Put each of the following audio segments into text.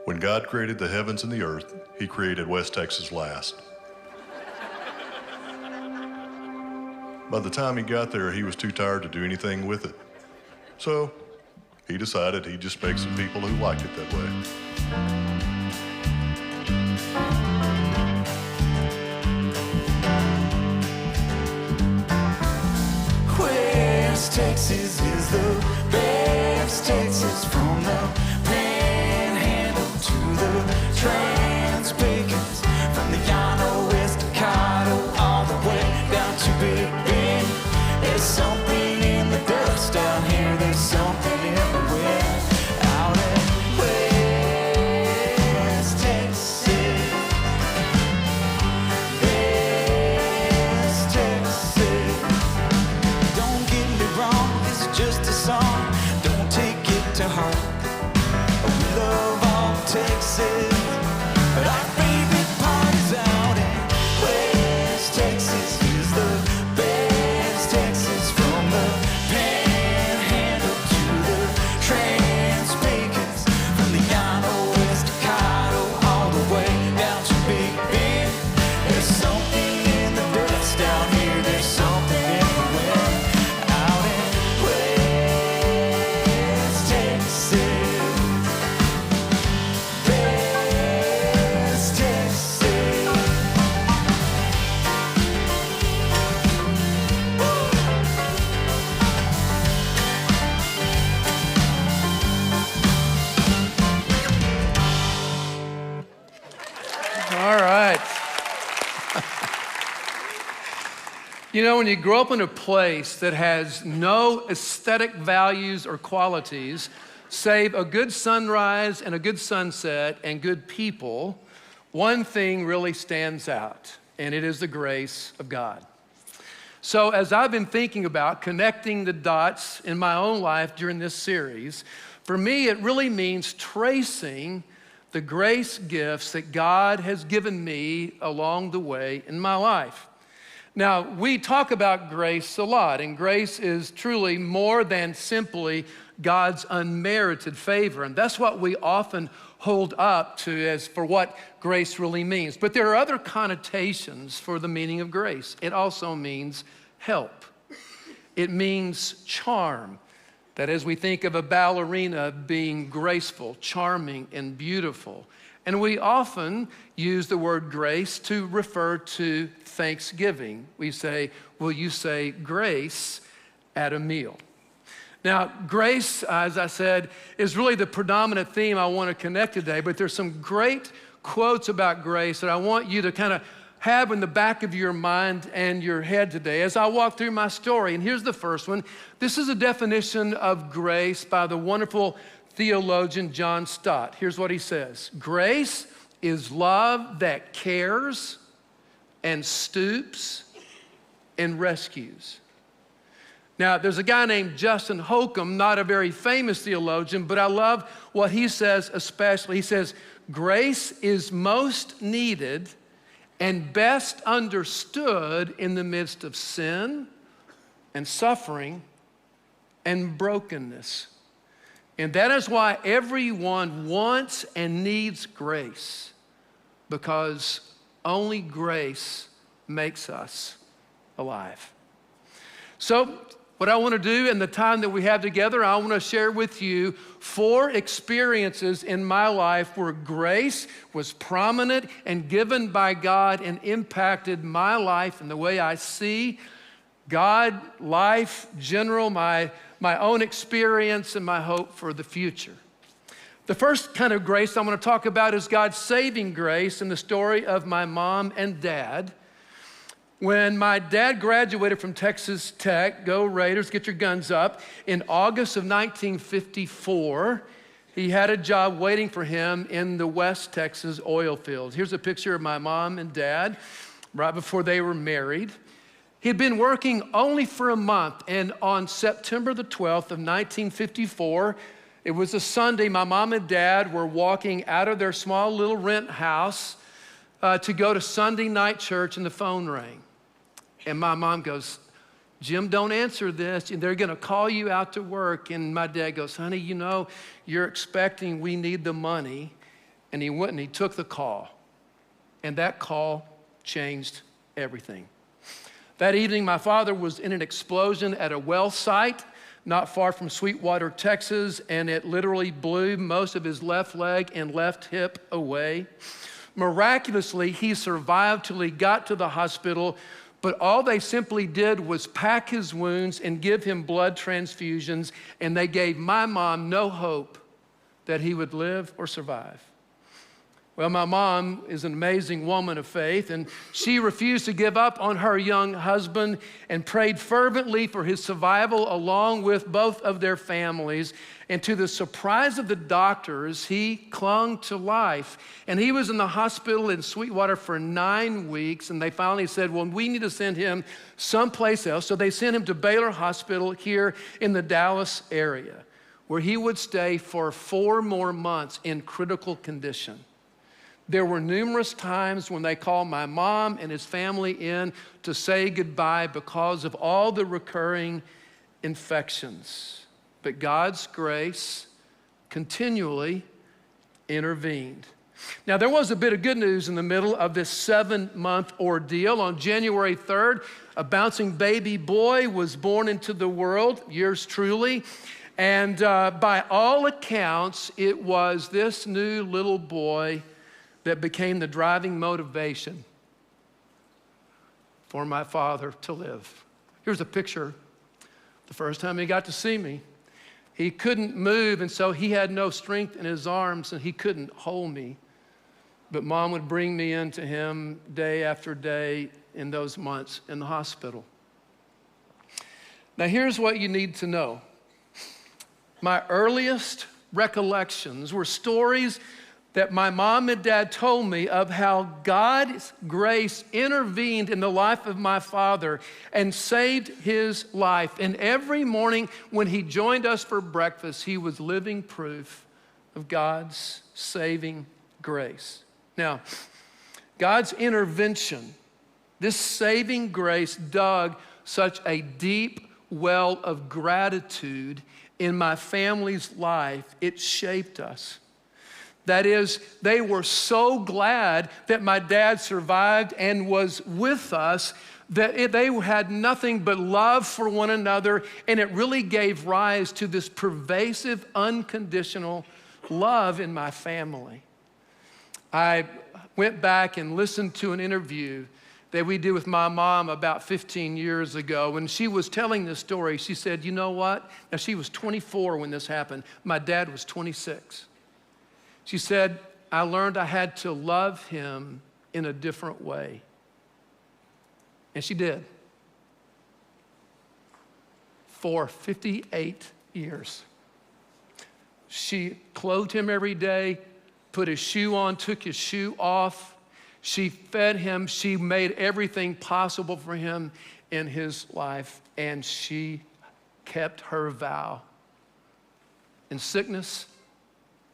When God created the heavens and the earth, he created West Texas last. By the time he got there, he was too tired to do anything with it. So he decided he'd just make some people who liked it that way. West Texas is the best Texas, from the Panhandle to the Trans-Pecos, from the Llano Estacado all the way down to Big Bend. There's something in the dust down here, there's something everywhere out at West Texas. West Texas. Don't get me wrong, this is just a song, don't take it to heart. We love all Texas, but our favorite part is out in West Texas. Is the best Texas, from the Panhandle to the Trans-Pecos, from the Llano Estacado all the way down to Big Bend. There's something in the dust down here, there's something everywhere out in West Texas. West Texas. All right. You know, when you grow up in a place that has no aesthetic values or qualities, save a good sunrise and a good sunset and good people, one thing really stands out, and it is the grace of God. So as I've been thinking about connecting the dots in my own life during this series, for me, it really means tracing the grace gifts that God has given me along the way in my life. Now, we talk about grace a lot, and grace is truly more than simply God's unmerited favor, and that's what we often hold up to as for what grace really means. But there are other connotations for the meaning of grace. It also means help. It means charm. That as we think of a ballerina being graceful, charming, and beautiful. And we often use the word grace to refer to Thanksgiving. We say, will you say grace at a meal? Now, grace, as I said, is really the predominant theme I want to connect today, but there's some great quotes about grace that I want you to kind of have in the back of your mind and your head today as I walk through my story. And here's the first one. This is a definition of grace by the wonderful theologian John Stott. Here's what he says. Grace is love that cares and stoops and rescues. Now, there's a guy named Justin Holcomb, not a very famous theologian, but I love what he says especially. He says, grace is most needed and best understood in the midst of sin and suffering and brokenness. And that is why everyone wants and needs grace, because only grace makes us alive. So, what I want to do in the time that we have together, I want to share with you 4 experiences in my life where grace was prominent and given by God and impacted my life and the way I see God, life, general, my own experience and my hope for the future. The first kind of grace I'm going to talk about is God's saving grace in the story of my mom and dad. When my dad graduated from Texas Tech, go Raiders, get your guns up, in August of 1954, he had a job waiting for him in the West Texas oil fields. Here's a picture of my mom and dad right before they were married. He'd been working only for a month, and on September the 12th of 1954, it was a Sunday, my mom and dad were walking out of their small little rent house to go to Sunday night church, and the phone rang. And my mom goes, Jim, don't answer this, and they're gonna call you out to work. And my dad goes, honey, you know, you're expecting we need the money. and he went and he took the call. And that call changed everything. That evening, my father was in an explosion at a well site not far from Sweetwater, Texas, and it literally blew most of his left leg and left hip away. Miraculously, he survived till he got to the hospital, but all they simply did was pack his wounds and give him blood transfusions, and they gave my mom no hope that he would live or survive. Well, my mom is an amazing woman of faith, and she refused to give up on her young husband and prayed fervently for his survival along with both of their families. And to the surprise of the doctors, he clung to life. And he was in the hospital in Sweetwater for 9 weeks, and they finally said, well, we need to send him someplace else. So they sent him to Baylor Hospital here in the Dallas area, where he would stay for 4 more months in critical condition. There were numerous times when they called my mom and his family in to say goodbye because of all the recurring infections. But God's grace continually intervened. Now, there was a bit of good news in the middle of this 7-month ordeal. On January 3rd, a bouncing baby boy was born into the world, yours truly. And by all accounts, it was this new little boy that became the driving motivation for my father to live. Here's a picture. The first time he got to see me, he couldn't move, and so he had no strength in his arms, and he couldn't hold me. But Mom would bring me in to him day after day in those months in the hospital. Now, here's what you need to know. My earliest recollections were stories that my mom and dad told me of how God's grace intervened in the life of my father and saved his life. And every morning when he joined us for breakfast, he was living proof of God's saving grace. Now, God's intervention, this saving grace, dug such a deep well of gratitude in my family's life, it shaped us. That is, they were so glad that my dad survived and was with us that they had nothing but love for one another, and it really gave rise to this pervasive, unconditional love in my family. I went back and listened to an interview that we did with my mom about 15 years ago. When she was telling this story, she said, you know what? Now, she was 24 when this happened. My dad was 26. She said, I learned I had to love him in a different way. And she did. For 58 years. She clothed him every day, put his shoe on, took his shoe off. She fed him. She made everything possible for him in his life. And she kept her vow in sickness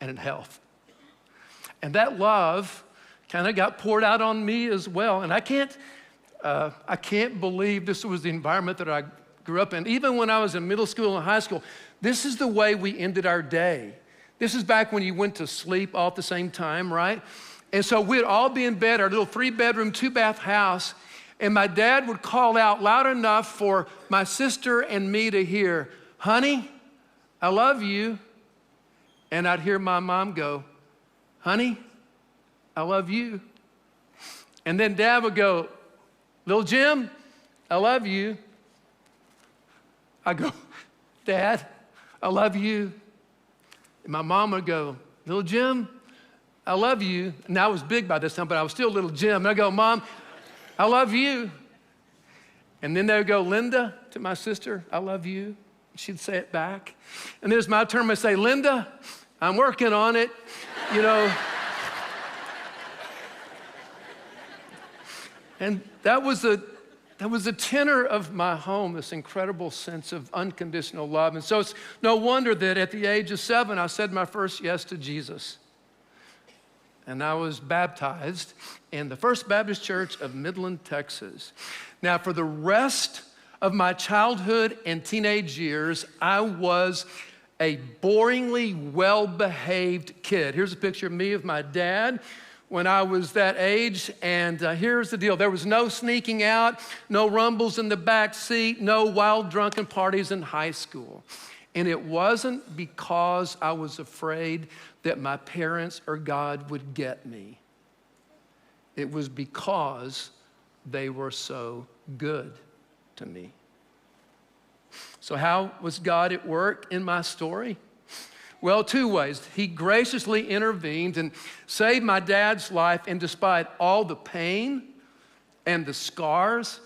and in health. And that love kind of got poured out on me as well. And I can't believe this was the environment that I grew up in. Even when I was in middle school and high school, this is the way we ended our day. This is back when you went to sleep all at the same time, right? And so we'd all be in bed, our little 3-bedroom, 2-bath house, and my dad would call out loud enough for my sister and me to hear, honey, I love you. And I'd hear my mom go, honey, I love you. And then Dad would go, little Jim, I love you. I go, Dad, I love you. And my mom would go, little Jim, I love you. And I was big by this time, but I was still little Jim. And I go, Mom, I love you. And then they would go, Linda, to my sister, I love you. She'd say it back. And then it's my turn to say, Linda, I'm working on it, you know. And that was the tenor of my home, this incredible sense of unconditional love. And so it's no wonder that at the age of 7, I said my first yes to Jesus. And I was baptized in the First Baptist Church of Midland, Texas. Now, for the rest of my childhood and teenage years, I was a boringly well-behaved kid. Here's a picture of me of my dad when I was that age, and here's the deal. There was no sneaking out, no rumbles in the back seat, no wild drunken parties in high school. And it wasn't because I was afraid that my parents or God would get me. It was because they were so good to me. So how was God at work in my story? Well, two ways. He graciously intervened and saved my dad's life, and despite all the pain and the scars,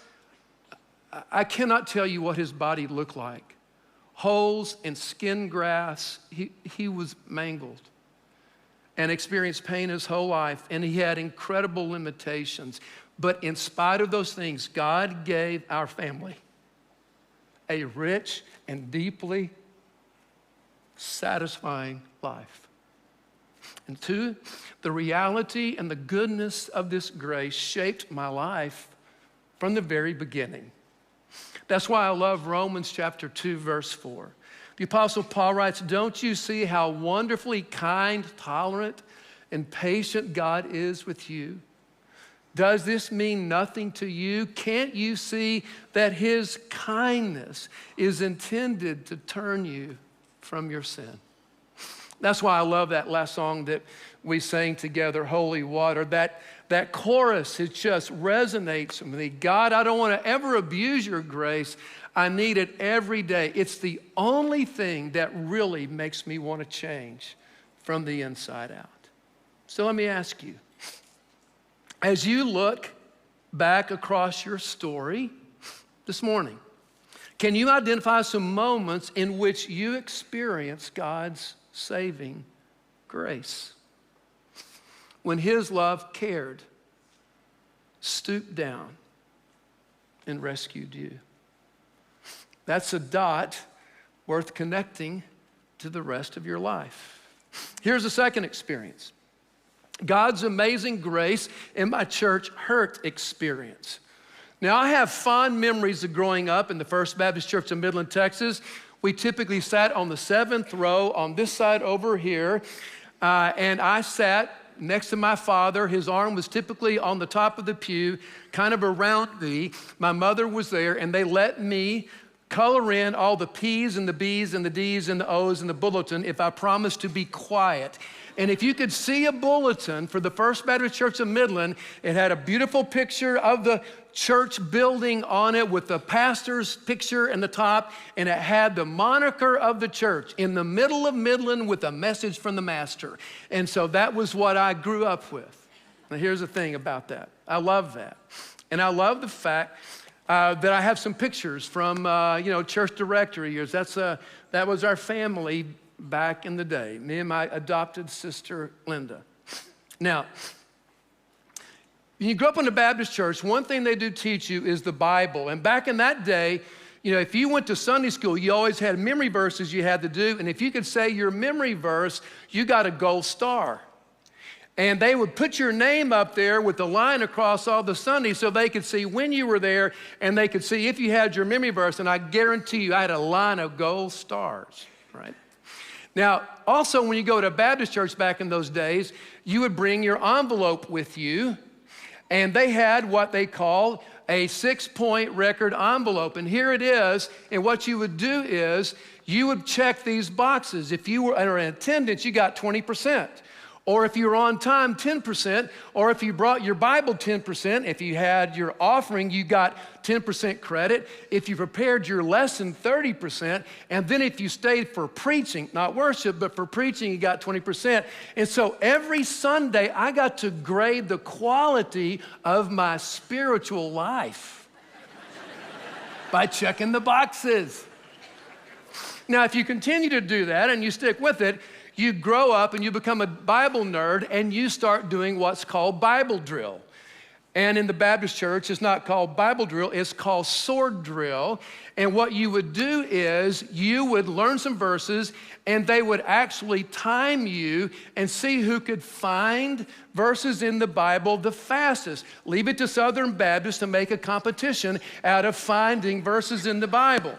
I cannot tell you what his body looked like. Holes and skin grafts, he was mangled and experienced pain his whole life, and he had incredible limitations. But in spite of those things, God gave our family a rich and deeply satisfying life. And two, the reality and the goodness of this grace shaped my life from the very beginning. That's why I love Romans chapter 2, verse 4. The Apostle Paul writes, "Don't you see how wonderfully kind, tolerant, and patient God is with you? Does this mean nothing to you? Can't you see that his kindness is intended to turn you from your sin?" That's why I love that last song that we sang together, Holy Water. That chorus, it just resonates with me. God, I don't want to ever abuse your grace. I need it every day. It's the only thing that really makes me want to change from the inside out. So let me ask you, as you look back across your story this morning, can you identify some moments in which you experienced God's saving grace? When his love cared, stooped down, and rescued you. That's a dot worth connecting to the rest of your life. Here's a second experience. God's amazing grace in my church hurt experience. Now, I have fond memories of growing up in the First Baptist Church of Midland, Texas. We typically sat on the 7th row on this side over here, and I sat next to my father. His arm was typically on the top of the pew, kind of around me. My mother was there, and they let me color in all the P's and the B's and the D's and the O's in the bulletin if I promised to be quiet. And if you could see a bulletin for the First Baptist Church of Midland, it had a beautiful picture of the church building on it with the pastor's picture in the top, and it had the moniker of the church in the middle of Midland with a message from the master. And so that was what I grew up with. Now here's the thing about that. I love that. And I love the fact that I have some pictures from, church directory years. That was our family back in the day, me and my adopted sister, Linda. Now, when you grow up in a Baptist church, one thing they do teach you is the Bible. And back in that day, if you went to Sunday school, you always had memory verses you had to do. And if you could say your memory verse, you got a gold star. And they would put your name up there with the line across all the Sundays so they could see when you were there, and they could see if you had your memory verse. And I guarantee you, I had a line of gold stars, right? Now, also when you go to a Baptist church back in those days, you would bring your envelope with you, and they had what they called a 6-point record envelope. And here it is, and what you would do is you would check these boxes. If you were in attendance, you got 20%. Or if you were on time, 10%. Or if you brought your Bible, 10%. If you had your offering, you got 10% credit. If you prepared your lesson, 30%. And then if you stayed for preaching, not worship, but for preaching, you got 20%. And so every Sunday, I got to grade the quality of my spiritual life by checking the boxes. Now, if you continue to do that and you stick with it, you grow up and you become a Bible nerd and you start doing what's called Bible drill. And in the Baptist church, it's not called Bible drill, it's called sword drill. And what you would do is you would learn some verses and they would actually time you and see who could find verses in the Bible the fastest. Leave it to Southern Baptists to make a competition out of finding verses in the Bible.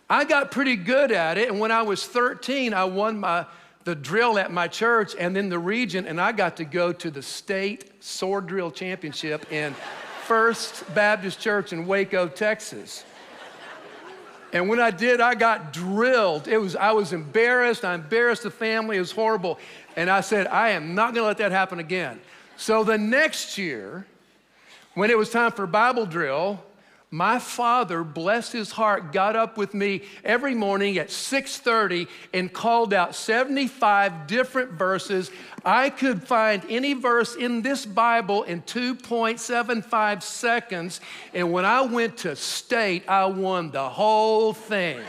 I got pretty good at it, and when I was 13, I won the drill at my church and then the region, and I got to go to the state sword drill championship in First Baptist Church in Waco, Texas. And when I did, I got drilled. I was embarrassed. I embarrassed the family. It was horrible. And I said, I am not going to let that happen again. So the next year, when it was time for Bible drill, my father, bless his heart, got up with me every morning at 6:30 and called out 75 different verses. I could find any verse in this Bible in 2.75 seconds. And when I went to state, I won the whole thing.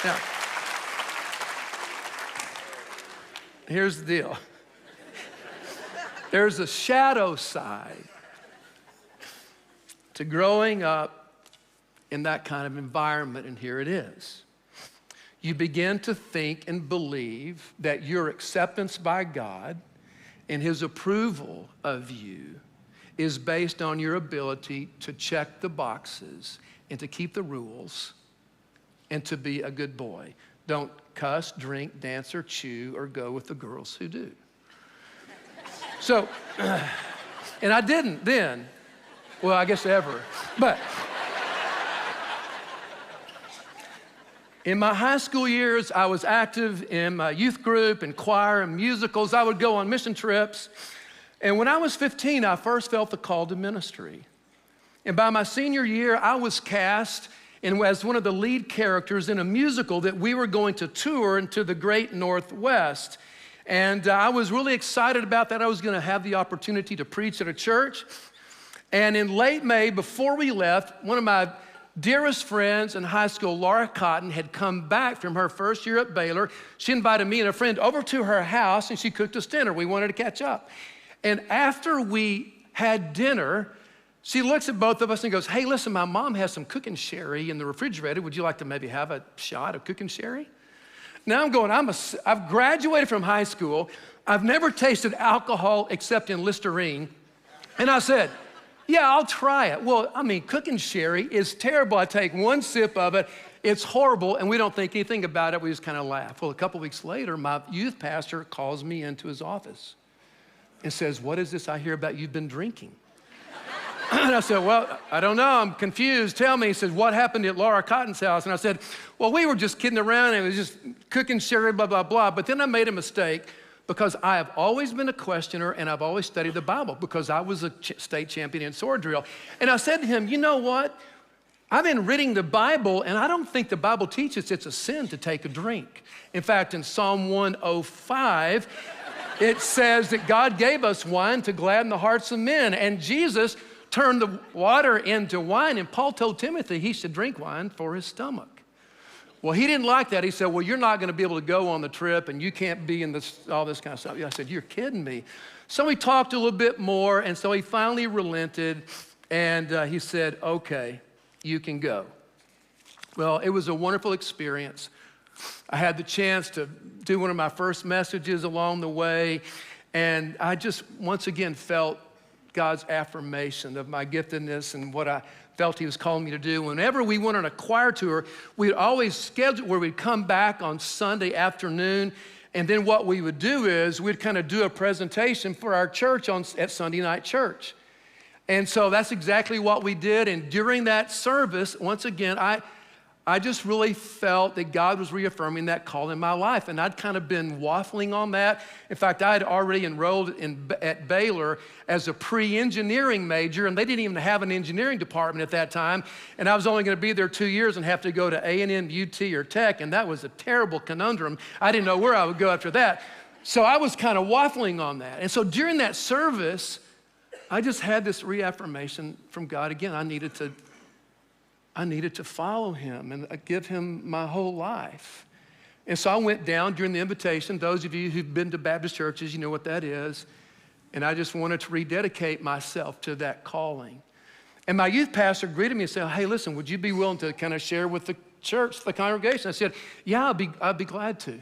Now, here's the deal. There's a shadow side to growing up in that kind of environment, and here it is. You begin to think and believe that your acceptance by God and His approval of you is based on your ability to check the boxes and to keep the rules and to be a good boy. Don't cuss, drink, dance, or chew, or go with the girls who do. So, and I didn't then. Well, I guess ever. But in my high school years, I was active in my youth group and choir and musicals. I would go on mission trips. And when I was 15, I first felt the call to ministry. And by my senior year, I was cast as one of the lead characters in a musical that we were going to tour into the great Northwest. And I was really excited about that. I was going to have the opportunity to preach at a church. And in late May, before we left, one of my dearest friends in high school, Laura Cotton, had come back from her first year at Baylor. She invited me and a friend over to her house, and she cooked us dinner. We wanted to catch up. And after we had dinner, she looks at both of us and goes, hey, listen, my mom has some cooking sherry in the refrigerator. Would you like to maybe have a shot of cooking sherry? Now I'm going, I've graduated from high school. I've never tasted alcohol except in Listerine. And I said, yeah, I'll try it. Well, I mean, cooking sherry is terrible. I take one sip of it. It's horrible, and we don't think anything about it. We just kind of laugh. Well, a couple weeks later, my youth pastor calls me into his office and says, what is this I hear about you've been drinking? And I said, well, I don't know. I'm confused. Tell me. He said, what happened at Laura Cotton's house? And I said, well, we were just kidding around. And it was just cooking sherry, blah, blah, blah. But then I made a mistake because I have always been a questioner and I've always studied the Bible because I was a state champion in sword drill. And I said to him, you know what? I've been reading the Bible and I don't think the Bible teaches it's a sin to take a drink. In fact, in Psalm 105, it says that God gave us wine to gladden the hearts of men. And Jesus turned the water into wine, and Paul told Timothy he should drink wine for his stomach. Well, he didn't like that. He said, well, you're not going to be able to go on the trip, and you can't be in all this kind of stuff. I said, you're kidding me. So we talked a little bit more, and so he finally relented, and he said, okay, you can go. Well, it was a wonderful experience. I had the chance to do one of my first messages along the way, and I just once again felt God's affirmation of my giftedness and what I felt He was calling me to do. Whenever we went on a choir tour, we'd always schedule where we'd come back on Sunday afternoon, and then what we would do is we'd kind of do a presentation for our church at Sunday night church. And so that's exactly what we did, and during that service, once again, I just really felt that God was reaffirming that call in my life, and I'd kind of been waffling on that. In fact, I had already enrolled at Baylor as a pre-engineering major, and they didn't even have an engineering department at that time, and I was only going to be there 2 years and have to go to A&M, UT, or Tech, and that was a terrible conundrum. I didn't know where I would go after that. So I was kind of waffling on that. And so during that service, I just had this reaffirmation from God. Again, I needed to follow Him and give Him my whole life. And so I went down during the invitation. Those of you who've been to Baptist churches, you know what that is. And I just wanted to rededicate myself to that calling. And my youth pastor greeted me and said, hey, listen, would you be willing to kind of share with the church, the congregation? I said, yeah, I'd be glad to.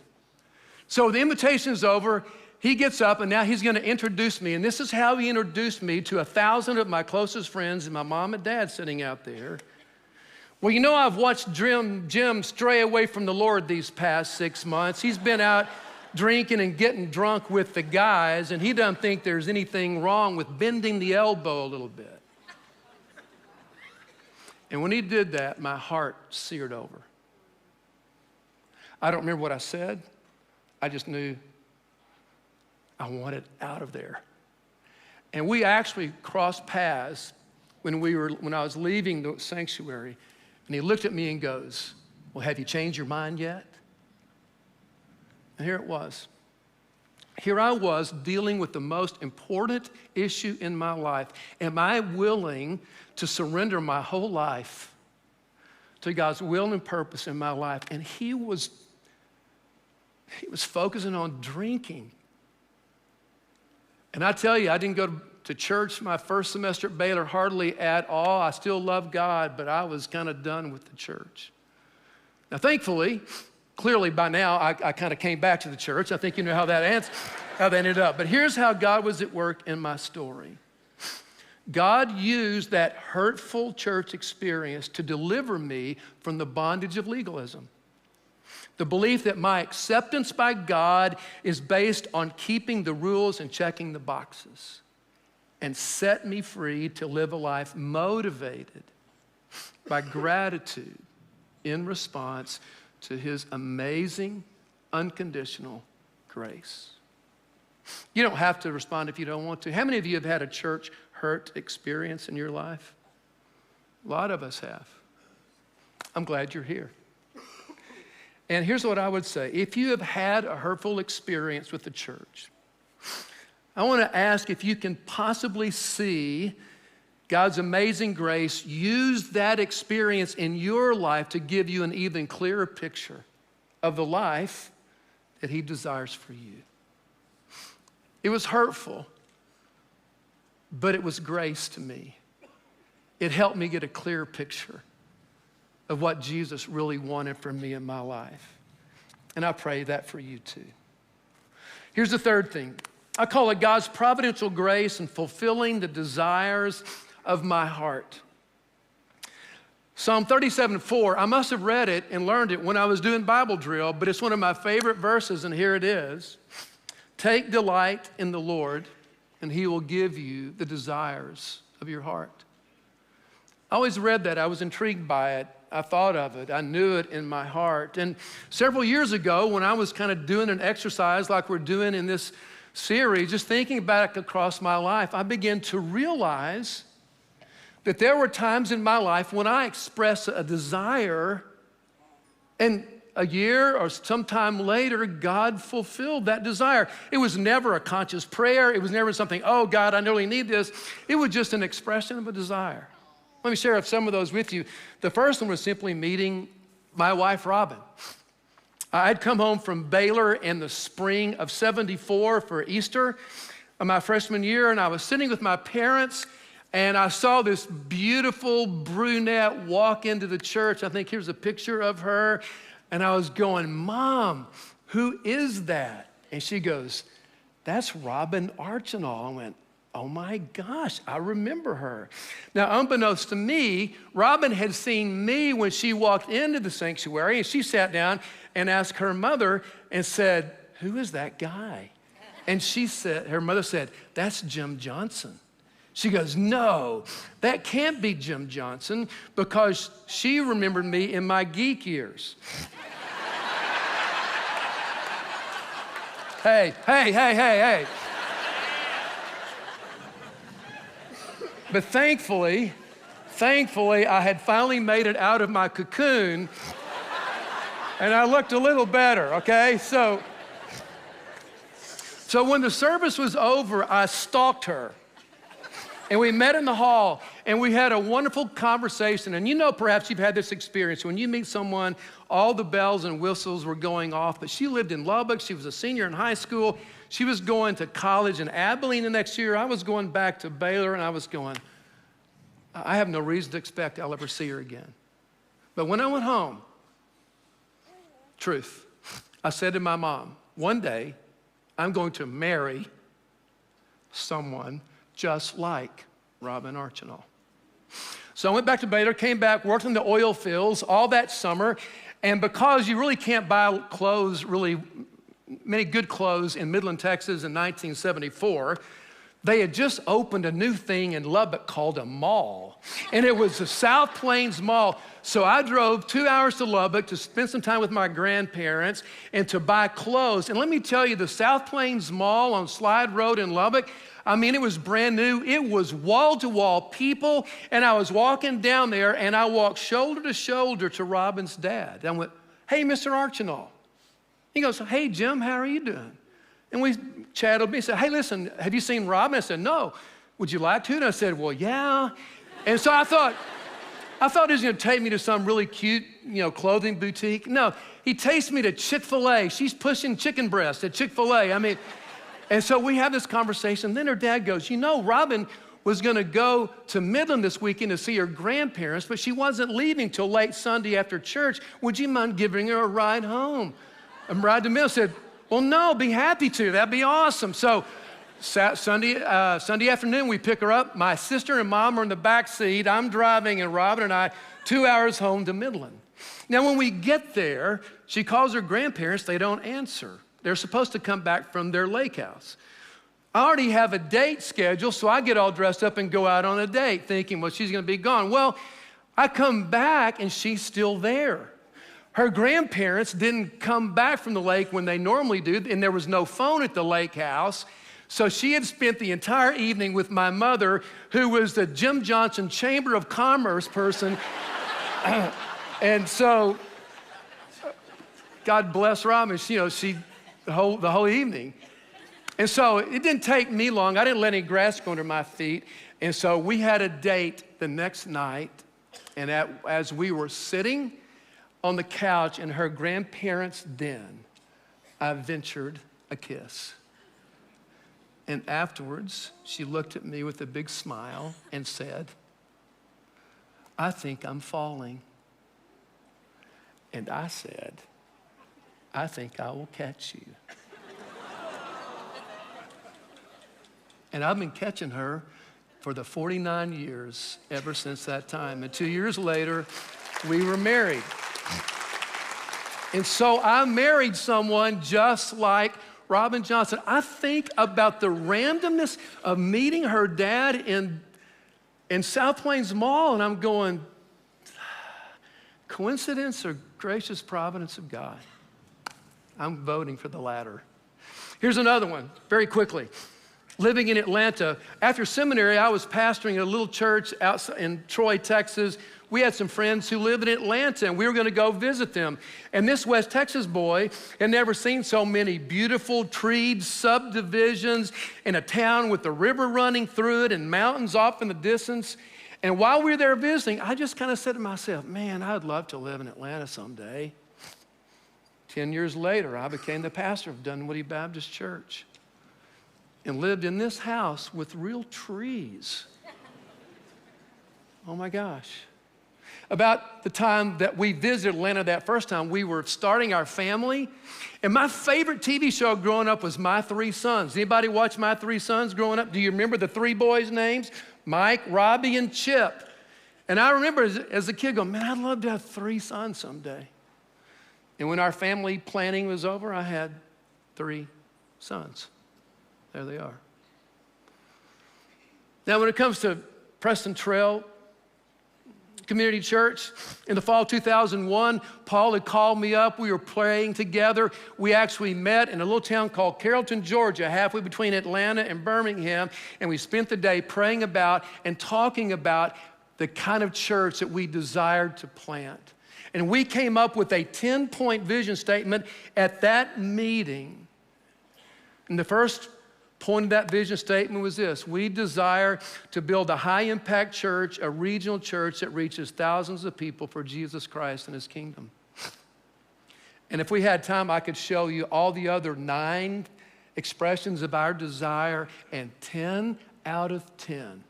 So the invitation is over. He gets up, and now he's going to introduce me. And this is how he introduced me to 1,000 of my closest friends and my mom and dad sitting out there. Well, you know, I've watched Jim stray away from the Lord these past 6 months. He's been out drinking and getting drunk with the guys, and he doesn't think there's anything wrong with bending the elbow a little bit. And when he did that, my heart seared over. I don't remember what I said. I just knew I wanted out of there. And we actually crossed paths when I was leaving the sanctuary, and he looked at me and goes, "Well, have you changed your mind yet?" And here it was. Here I was dealing with the most important issue in my life. Am I willing to surrender my whole life to God's will and purpose in my life? And he was focusing on drinking. And I tell you, I didn't go to church my first semester at Baylor hardly at all. I still love God, but I was kind of done with the church. Now, thankfully, clearly by now, I kind of came back to the church. I think you know how that ended up. But here's how God was at work in my story. God used that hurtful church experience to deliver me from the bondage of legalism. The belief that my acceptance by God is based on keeping the rules and checking the boxes, and set me free to live a life motivated by gratitude in response to his amazing, unconditional grace. You don't have to respond if you don't want to. How many of you have had a church hurt experience in your life? A lot of us have. I'm glad you're here. And here's what I would say. If you have had a hurtful experience with the church, I want to ask if you can possibly see God's amazing grace use that experience in your life to give you an even clearer picture of the life that he desires for you. It was hurtful, but it was grace to me. It helped me get a clear picture of what Jesus really wanted from me in my life. And I pray that for you too. Here's the third thing. I call it God's providential grace in fulfilling the desires of my heart. Psalm 37:4, I must have read it and learned it when I was doing Bible drill, but it's one of my favorite verses, and here it is. Take delight in the Lord, and he will give you the desires of your heart. I always read that. I was intrigued by it. I thought of it. I knew it in my heart. And several years ago, when I was kind of doing an exercise like we're doing in this series, just thinking back across my life, I began to realize that there were times in my life when I expressed a desire, and a year or sometime later, God fulfilled that desire. It was never a conscious prayer. It was never something, oh God, I really need this. It was just an expression of a desire. Let me share some of those with you. The first one was simply meeting my wife, Robin. I'd come home from Baylor in the spring of '74 for Easter of my freshman year, and I was sitting with my parents, and I saw this beautiful brunette walk into the church. I think here's a picture of her. And I was going, Mom, who is that? And she goes, that's Robin Archinall. I went, oh my gosh, I remember her. Now, unbeknownst to me, Robin had seen me when she walked into the sanctuary, and she sat down and asked her mother and said, who is that guy? And she said, her mother said, that's Jim Johnson. She goes, no, that can't be Jim Johnson, because she remembered me in my geek years. Hey. But thankfully, I had finally made it out of my cocoon, and I looked a little better, okay? So when the service was over, I stalked her. And we met in the hall, and we had a wonderful conversation. And you know, perhaps you've had this experience. When you meet someone, all the bells and whistles were going off. But she lived in Lubbock. She was a senior in high school. She was going to college in Abilene the next year. I was going back to Baylor, and I was going, I have no reason to expect I'll ever see her again. But when I went home, truth, I said to my mom, one day, I'm going to marry someone just like Robin Archinall. So I went back to Baylor, came back, worked in the oil fields all that summer. And because you really can't buy clothes, really many good clothes in Midland, Texas in 1974, they had just opened a new thing in Lubbock called a mall. And it was the South Plains Mall. So I drove 2 hours to Lubbock to spend some time with my grandparents and to buy clothes. And let me tell you, the South Plains Mall on Slide Road in Lubbock, I mean, it was brand new. It was wall-to-wall people. And I was walking down there, and I walked shoulder to shoulder to Robin's dad. I went, "Hey, Mr. Archinall." He goes, "Hey, Jim, how are you doing?" And we chatted. He said, "Hey, listen, have you seen Robin?" I said, "No. Would you like to?" And I said, "Well, yeah." And so I thought he was going to take me to some really cute, clothing boutique. No, he takes me to Chick-fil-A. She's pushing chicken breast at Chick-fil-A. I mean, and so we have this conversation. Then her dad goes, "Robin was going to go to Midland this weekend to see her grandparents, but she wasn't leaving till late Sunday after church. Would you mind giving her a ride home?" A ride to Midland. I said, "Well, no, be happy to. That'd be awesome." So Sunday afternoon, we pick her up. My sister and mom are in the back seat. I'm driving, and Robin and I, 2 hours home to Midland. Now, when we get there, she calls her grandparents. They don't answer. They're supposed to come back from their lake house. I already have a date scheduled, so I get all dressed up and go out on a date thinking, well, she's going to be gone. Well, I come back, and she's still there. Her grandparents didn't come back from the lake when they normally do, and there was no phone at the lake house. So she had spent the entire evening with my mother, who was the Jim Johnson Chamber of Commerce person. And so, God bless Robin, the whole evening. And so it didn't take me long. I didn't let any grass go under my feet. And so we had a date the next night. And as we were sitting on the couch in her grandparents' den, I ventured a kiss. And afterwards, she looked at me with a big smile and said, "I think I'm falling." And I said, "I think I will catch you." And I've been catching her for the 49 years ever since that time. And 2 years later, we were married. And so I married someone just like Robin Johnson. I think about the randomness of meeting her dad in South Plains Mall, and I'm going, coincidence or gracious providence of God? I'm voting for the latter. Here's another one, very quickly. Living in Atlanta. After seminary, I was pastoring a little church outside in Troy, Texas. We had some friends who live in Atlanta, and we were going to go visit them. And this West Texas boy had never seen so many beautiful treed subdivisions in a town with the river running through it and mountains off in the distance. And while we were there visiting, I just kind of said to myself, man, I'd love to live in Atlanta someday. 10 years later, I became the pastor of Dunwoody Baptist Church and lived in this house with real trees. Oh my gosh. About the time that we visited Atlanta that first time, we were starting our family. And my favorite TV show growing up was My Three Sons. Anybody watch My Three Sons growing up? Do you remember the three boys' names? Mike, Robbie, and Chip. And I remember as a kid going, man, I'd love to have 3 sons someday. And when our family planning was over, I had 3 sons. There they are. Now, when it comes to Preston Trail Community Church, in the fall of 2001, Paul had called me up. We were praying together. We actually met in a little town called Carrollton, Georgia, halfway between Atlanta and Birmingham, and we spent the day praying about and talking about the kind of church that we desired to plant. And we came up with a 10-point vision statement at that meeting. And the first point of that vision statement was this: we desire to build a high-impact church, a regional church that reaches thousands of people for Jesus Christ and his kingdom. And if we had time, I could show you all the other 9 expressions of our desire, and 10 out of 10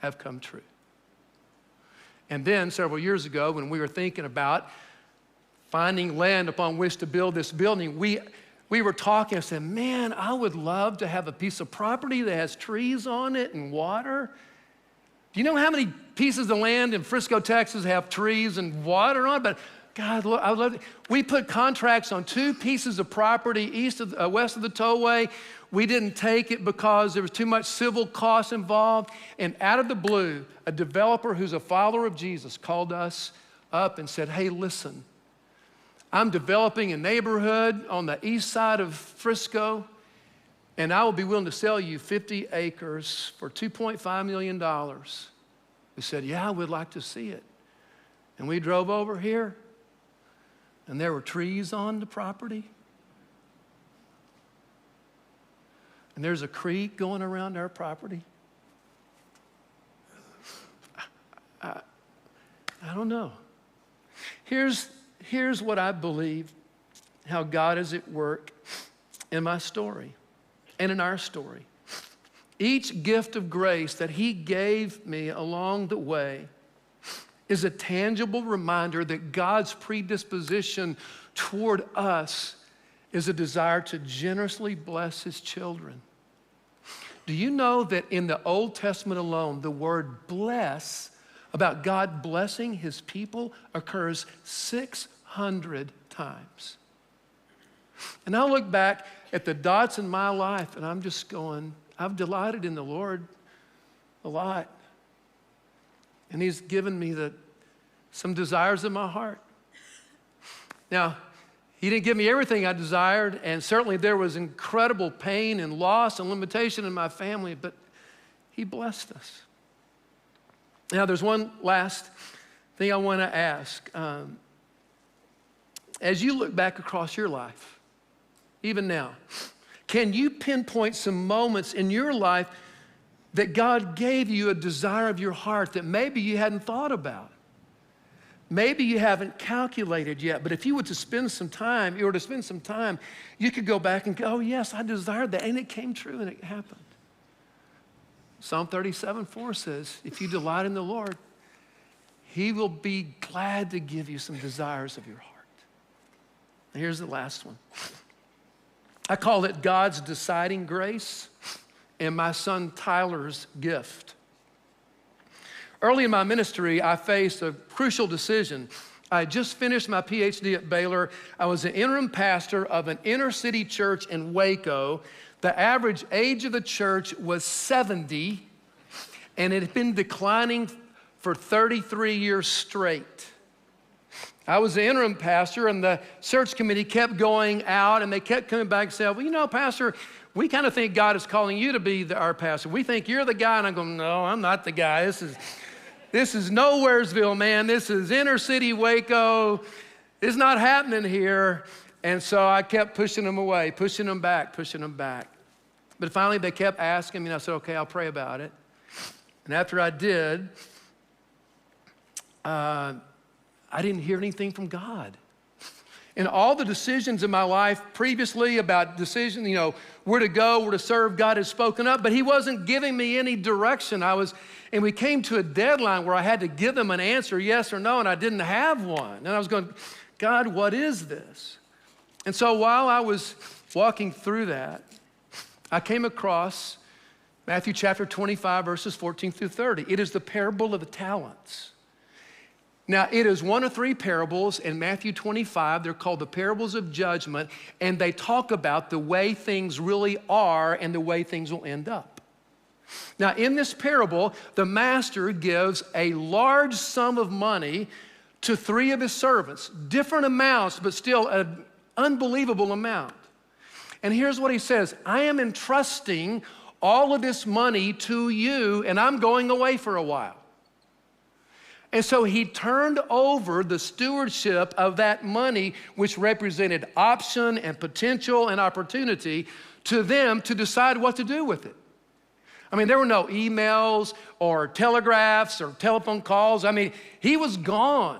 have come true. And then several years ago, when we were thinking about finding land upon which to build this building, we were talking. I said, man, I would love to have a piece of property that has trees on it and water. Do you know how many pieces of land in Frisco, Texas have trees and water on it, but God, I love it. We put contracts on 2 pieces of property west of the tollway. We didn't take it because there was too much civil costs involved. And out of the blue, a developer who's a follower of Jesus called us up and said, hey, listen, I'm developing a neighborhood on the east side of Frisco, and I will be willing to sell you 50 acres for $2.5 million. We said, yeah, we'd like to see it. And we drove over here, and there were trees on the property. And there's a creek going around our property. I don't know. Here's what I believe, how God is at work in my story and in our story. Each gift of grace that he gave me along the way is a tangible reminder that God's predisposition toward us is a desire to generously bless his children. Do you know that in the Old Testament alone, the word bless, about God blessing his people, occurs 600 times? And I look back at the dots in my life and I'm just going, I've delighted in the Lord a lot. And he's given me some desires in my heart. Now, he didn't give me everything I desired, and certainly there was incredible pain and loss and limitation in my family, but he blessed us. Now, there's one last thing I want to ask. As you look back across your life, even now, can you pinpoint some moments in your life that God gave you a desire of your heart that maybe you hadn't thought about? Maybe you haven't calculated yet, but if you were to spend some time, you could go back and go, oh yes, I desired that, and it came true and it happened. Psalm 37:4 says, if you delight in the Lord, he will be glad to give you some desires of your heart. And here's the last one. I call it God's deciding grace and my son Tyler's gift. Early in my ministry, I faced a crucial decision. I had just finished my PhD at Baylor. I was an interim pastor of an inner city church in Waco. The average age of the church was 70, and it had been declining for 33 years straight. I was the interim pastor, and the search committee kept going out, and they kept coming back and saying, well, you know, Pastor, we kind of think God is calling you to be our pastor. We think you're the guy. And I'm going, no, I'm not the guy. This is Nowheresville, man. This is inner city Waco. It's not happening here. And so I kept pushing them away, pushing them back. But finally, they kept asking me, and I said, okay, I'll pray about it. And after I did, I didn't hear anything from God. And all the decisions in my life previously about decision, where to go, where to serve, God has spoken up, but he wasn't giving me any direction. And we came to a deadline where I had to give them an answer, yes or no, and I didn't have one. And I was going, God, what is this? And so while I was walking through that, I came across Matthew chapter 25, verses 14 through 30. It is the parable of the talents. Now, it is one of 3 parables in Matthew 25. They're called the parables of judgment, and they talk about the way things really are and the way things will end up. Now, in this parable, the master gives a large sum of money to 3 of his servants, different amounts, but still an unbelievable amount. And here's what he says, I am entrusting all of this money to you, and I'm going away for a while. And so he turned over the stewardship of that money, which represented option and potential and opportunity, to them to decide what to do with it. I mean, there were no emails or telegraphs or telephone calls. I mean, he was gone.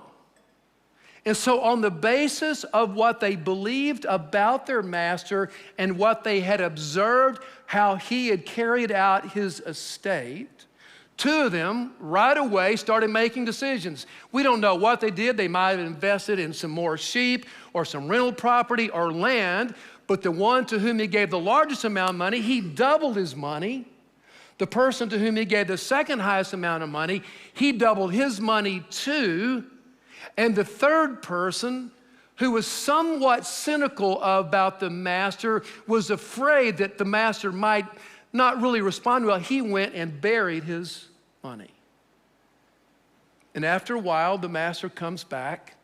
And so on the basis of what they believed about their master and what they had observed, how he had carried out his estate, 2 of them right away started making decisions. We don't know what they did. They might have invested in some more sheep or some rental property or land, but the one to whom he gave the largest amount of money, he doubled his money. The person to whom he gave the second highest amount of money, he doubled his money too. And the third person, who was somewhat cynical about the master, was afraid that the master might not really respond well. He went and buried his money. And after a while, the master comes back,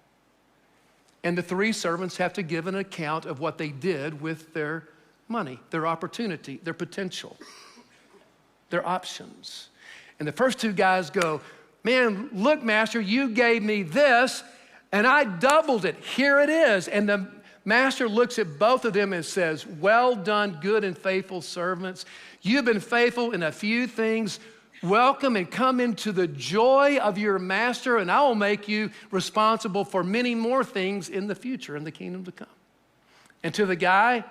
and the three servants have to give an account of what they did with their money, their opportunity, their potential, their options. And the first two guys go, man, look, master, you gave me this, and I doubled it. Here it is. And the master looks at both of them and says, well done, good and faithful servants. You've been faithful in a few things. Welcome and come into the joy of your master, and I will make you responsible for many more things in the future, in the kingdom to come. And to the guy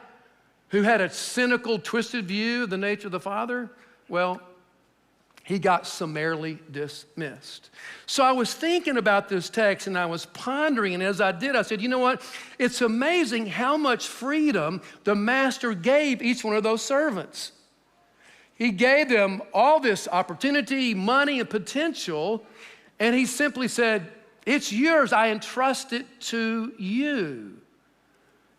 who had a cynical, twisted view of the nature of the Father, well, he got summarily dismissed. So I was thinking about this text, and I was pondering, and as I did, I said, you know what? It's amazing how much freedom the master gave each one of those servants. He gave them all this opportunity, money, and potential, and he simply said, it's yours, I entrust it to you.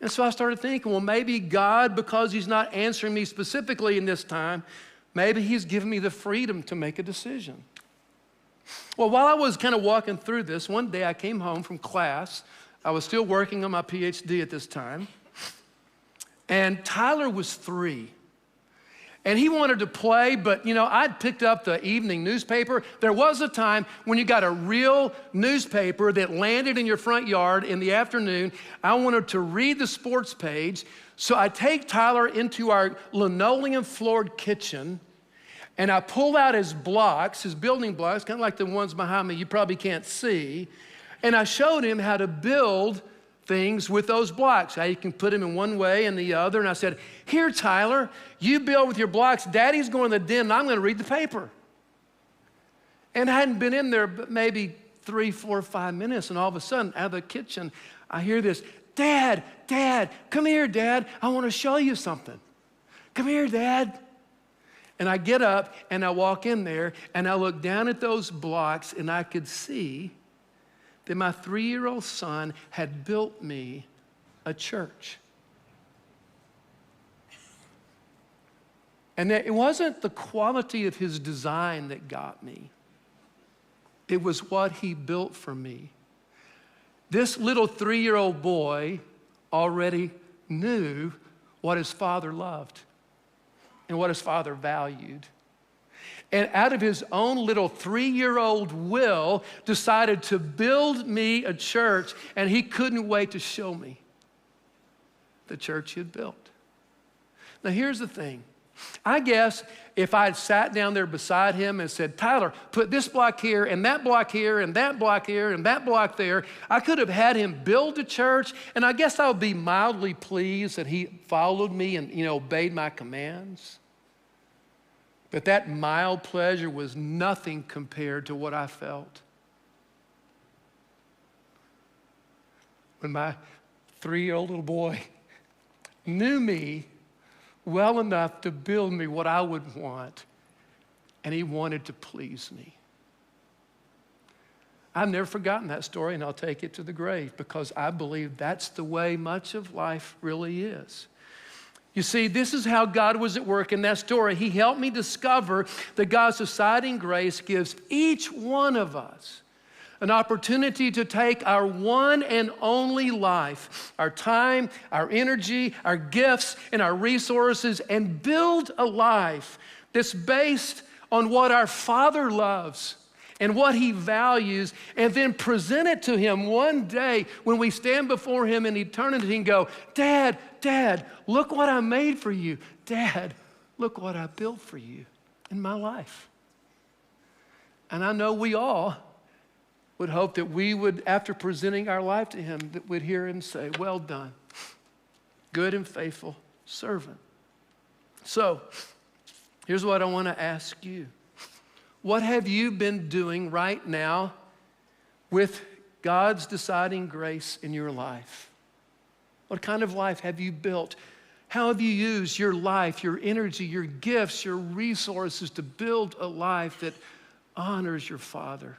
And so I started thinking, well, maybe God, because he's not answering me specifically in this time, maybe he's given me the freedom to make a decision. Well, while I was kind of walking through this, one day I came home from class. I was still working on my PhD at this time, and Tyler was 3. And he wanted to play, but I'd picked up the evening newspaper. There was a time when you got a real newspaper that landed in your front yard in the afternoon. I wanted to read the sports page, so I take Tyler into our linoleum-floored kitchen, and I pull out his blocks, his building blocks, kind of like the ones behind me you probably can't see, and I showed him how to build things with those blocks, how you can put them in one way and the other. And I said, here, Tyler, you build with your blocks. Daddy's going to the den, and I'm going to read the paper. And I hadn't been in there but maybe 3, 4, 5 minutes, and all of a sudden, out of the kitchen, I hear this, Dad, come here, Dad. I want to show you something. Come here, Dad. And I get up, and I walk in there, and I look down at those blocks, and I could see that my 3-year-old son had built me a church. And that it wasn't the quality of his design that got me. It was what he built for me. This little 3-year-old boy already knew what his father loved and what his father valued. And out of his own little 3-year-old will, decided to build me a church, and he couldn't wait to show me the church he had built. Now here's the thing. I guess if I had sat down there beside him and said, Tyler, put this block here, and that block here, and that block here, and that block there, I could have had him build the church, and I guess I would be mildly pleased that he followed me and obeyed my commands. But that mild pleasure was nothing compared to what I felt when my 3-year-old little boy knew me well enough to build me what I would want, and he wanted to please me. I've never forgotten that story, and I'll take it to the grave, because I believe that's the way much of life really is. You see, this is how God was at work in that story. He helped me discover that God's deciding grace gives each one of us an opportunity to take our one and only life, our time, our energy, our gifts, and our resources, and build a life that's based on what our Father loves and what he values, and then present it to him one day when we stand before him in eternity and go, Dad, look what I made for you. Dad, look what I built for you in my life. And I know we all would hope that we would, after presenting our life to him, that we'd hear him say, well done, good and faithful servant. So, here's what I want to ask you. What have you been doing right now with God's deciding grace in your life? What kind of life have you built? How have you used your life, your energy, your gifts, your resources to build a life that honors your Father?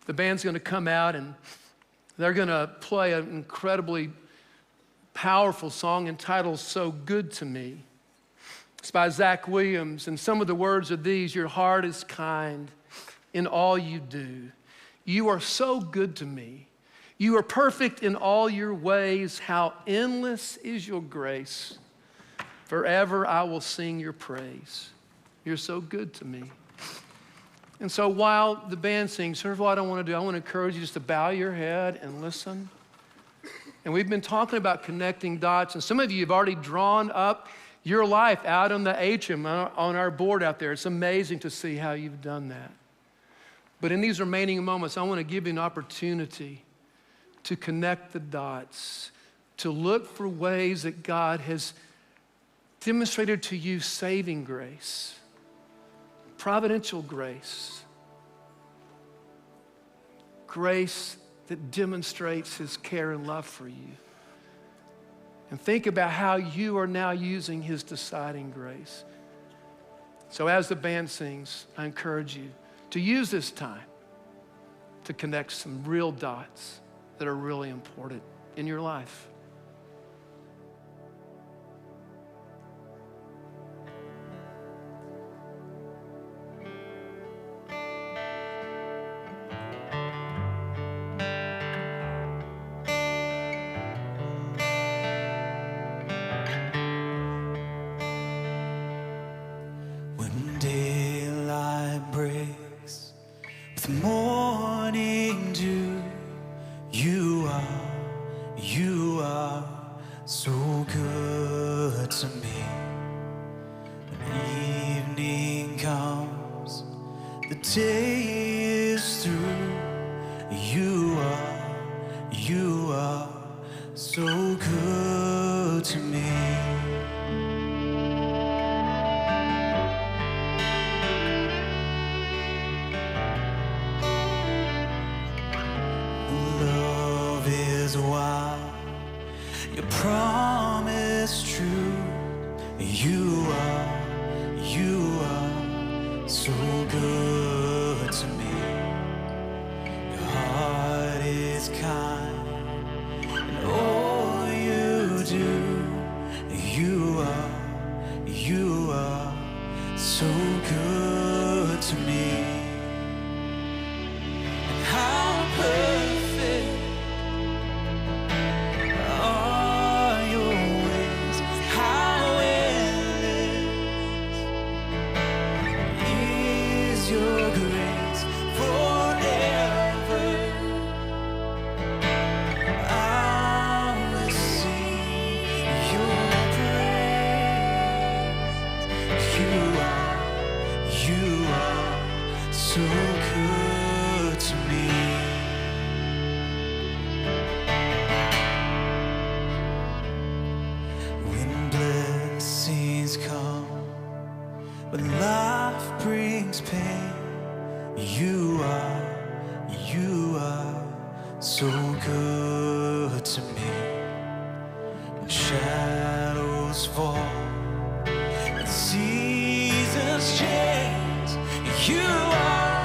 The band's gonna come out and they're gonna play an incredibly powerful song entitled So Good to Me. It's by Zach Williams, and some of the words are these: your heart is kind in all you do. You are so good to me. You are perfect in all your ways. How endless is your grace. Forever I will sing your praise. You're so good to me. And so while the band sings, here's what I want to do. I want to encourage you just to bow your head and listen. And we've been talking about connecting dots, and some of you have already drawn up your life out on the atrium, on our board out there. It's amazing to see how you've done that. But in these remaining moments, I want to give you an opportunity to connect the dots, to look for ways that God has demonstrated to you saving grace, providential grace, grace that demonstrates his care and love for you. And think about how you are now using his deciding grace. So as the band sings, I encourage you to use this time to connect some real dots that are really important in your life. When daylight breaks with morning dew, you are so good to me. When evening comes, the day is through. You are so good to me. Love is wild, your promise true. You are so good to me. Your heart is kind in all you do. You are so good to me. And how perfect are your ways, how endless is your grace. Forever I will sing your praise. You are so good to me. When blessings come, when life brings pain, you are so good to me. When shadows fall, when seasons change, you are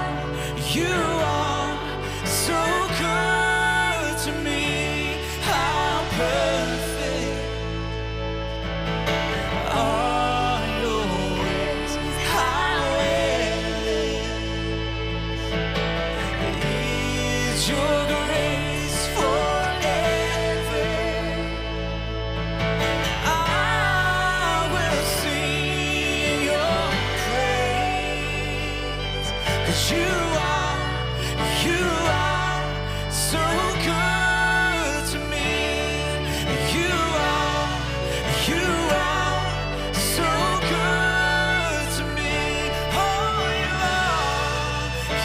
so good to me. How perfect are your ways, how endless is your grace. Forever I will sing your praise. 'Cause you are so good to me. You are so good to me. Oh,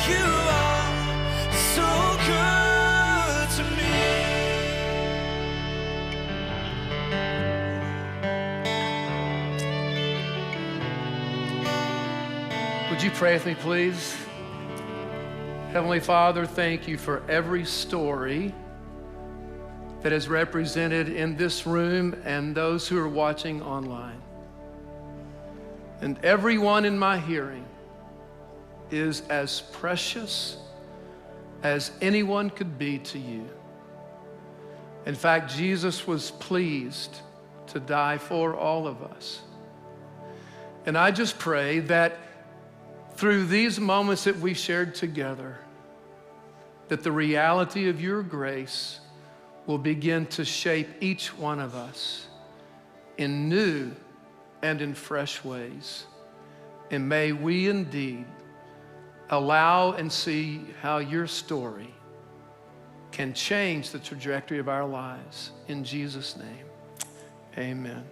you are so good to me. Would you pray with me, please? Heavenly Father, thank you for every story that is represented in this room and those who are watching online. And everyone in my hearing is as precious as anyone could be to you. In fact, Jesus was pleased to die for all of us. And I just pray that through these moments that we shared together, that the reality of your grace will begin to shape each one of us in new and in fresh ways. And may we indeed allow and see how your story can change the trajectory of our lives. In Jesus' name, amen.